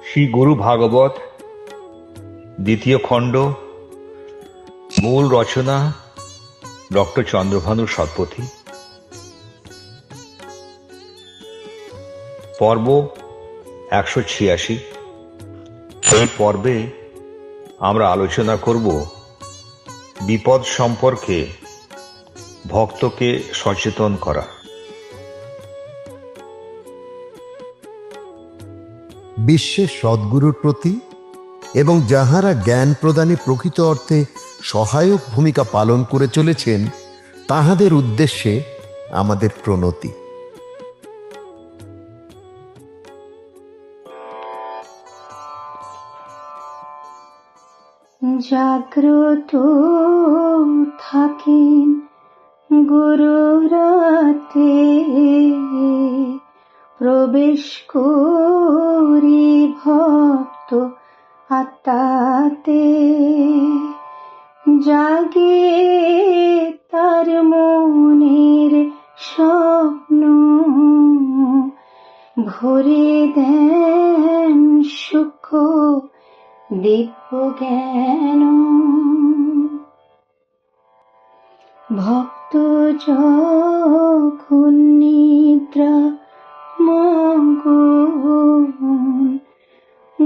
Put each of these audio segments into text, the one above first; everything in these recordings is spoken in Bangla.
শ্রী গুরু ভাগবত দ্বিতীয় খণ্ড, মূল রচনা ডক্টর চন্দ্রভানু শতপথী। পর্ব 186। এই পর্বে আমরা আলোচনা করব বিপদ সম্পর্কে ভক্তকে সচেতন করা। বিশ্বের সদ্গুরুর প্রতি এবং যাহারা জ্ঞান প্রদানে প্রকৃত অর্থে সহায়ক ভূমিকা পালন করে চলেছেন তাহাদের উদ্দেশ্যে আমাদের প্রণতি। জাগ্রত থাকেন গুরু রাতে, প্রবেশ করি ভক্ত আত্মাতে। জাগে তার মনের স্বপ্ন, ভরে দেন সুখ দিব্য জ্ঞান। ভক্ত যখন নিদ্রা মগ্ন,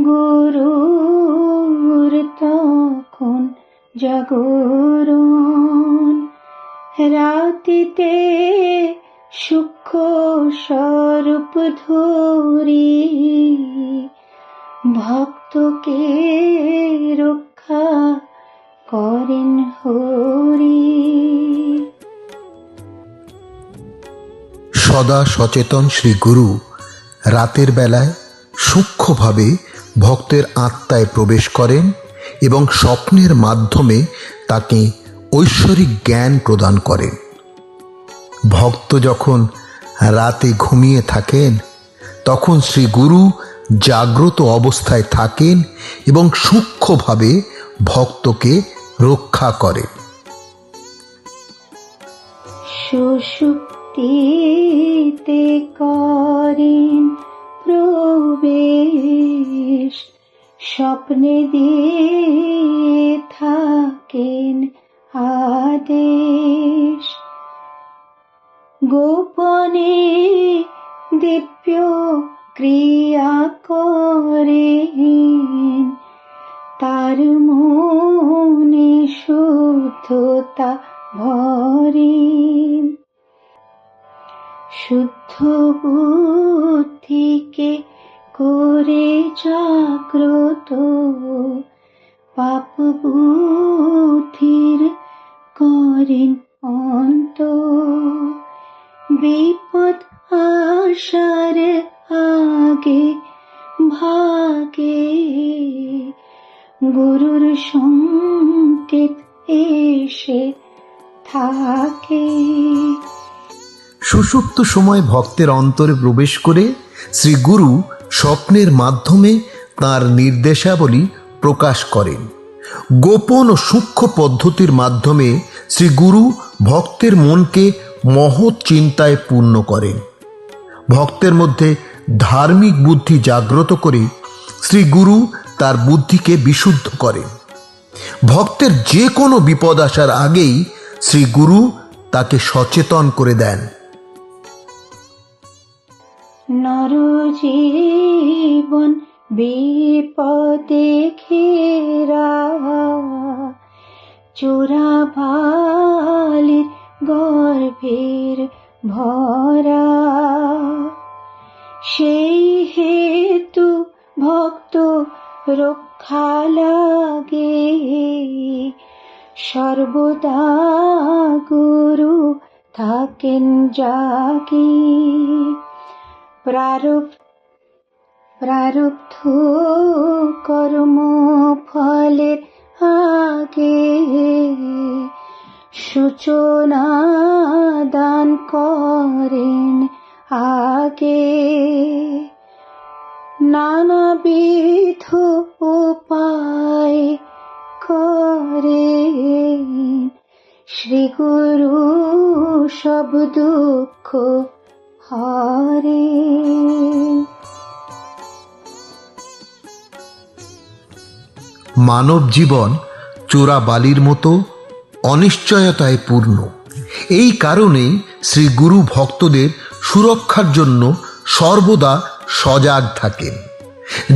গুরুর তখন জাগরণ। রাতিতে সূক্ষ্ম স্বরূপ ধরি, ভক্তকে রক্ষা করেন হরি। সদা সচেতন শ্রী গুরু রাতের বেলায় সূক্ষ্মভাবে ভক্তের আত্মায় প্রবেশ করেন এবং স্বপ্নের মাধ্যমে তাকে ঐশ্বরিক জ্ঞান প্রদান করেন। ভক্ত যখন রাতে ঘুমিয়ে থাকেন তখন শ্রী গুরু জাগ্রত অবস্থায় থাকেন এবং সূক্ষ্মভাবে ভক্তকে রক্ষা করেন। সুষুপ্তিতে করেন প্রবেশ, স্বপ্নে দিয়ে থাকেন আদেশ। গোপনে দিব্য ক্রিয়া করেন, তার মনে শুদ্ধতা ভরেন। শুদ্ধ বুদ্ধিকে করে জাগ্রত, পাপ বুদ্ধির করেন অন্ত। বিপদ আসার আগে ভাগে গুরুর সংকেত এসে থাকে। সুষুপ্ত সময় ভক্তের অন্তরে প্রবেশ করে শ্রী গুরু স্বপ্নের মাধ্যমে তাঁর নির্দেশাবলী প্রকাশ করেন। গোপন ও সূক্ষ্ম পদ্ধতির মাধ্যমে শ্রী গুরু ভক্তের মনকে মহৎ চিন্তায় পূর্ণ করেন। ভক্তের মধ্যে ধার্মিক বুদ্ধি জাগ্রত করে শ্রী গুরু তার বুদ্ধিকে বিশুদ্ধ করেন। ভক্তের যে কোনো বিপদ আসার আগেই শ্রী গুরু তাকে সচেতন করে দেন। নরজীবন বিপদে ঘেরা, চোরাবালির গর্ভের ভরা। সেই হেতু ভক্ত রক্ষা লাগে, সর্বদা গুরু থাকেন জাগি। প্রারব্ধ কর্ম ফলের আগে সূচনা দান করেন আগে, নানাবিধ উপায় করেন শ্রী গুরু সব দুঃখ হরেন। মানব জীবন চোরা বালির মতো অনিশ্চয়তায় পূর্ণ। এই কারণেই শ্রী গুরু ভক্তদের সুরক্ষার জন্য সর্বদা সজাগ থাকেন।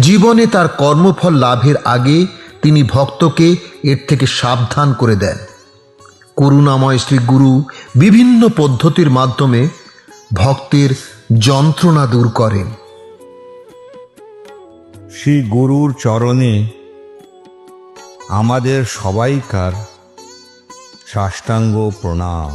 জীবনে তার কর্মফল লাভের আগে তিনি ভক্তকে এর থেকে সাবধান করে দেন। করুণাময় শ্রী গুরু বিভিন্ন পদ্ধতির মাধ্যমে ভক্তের যন্ত্রণা দূর করেন। শ্রী গুরুর চরণে আমাদের সবাইকার সাষ্টাঙ্গ প্রণাম।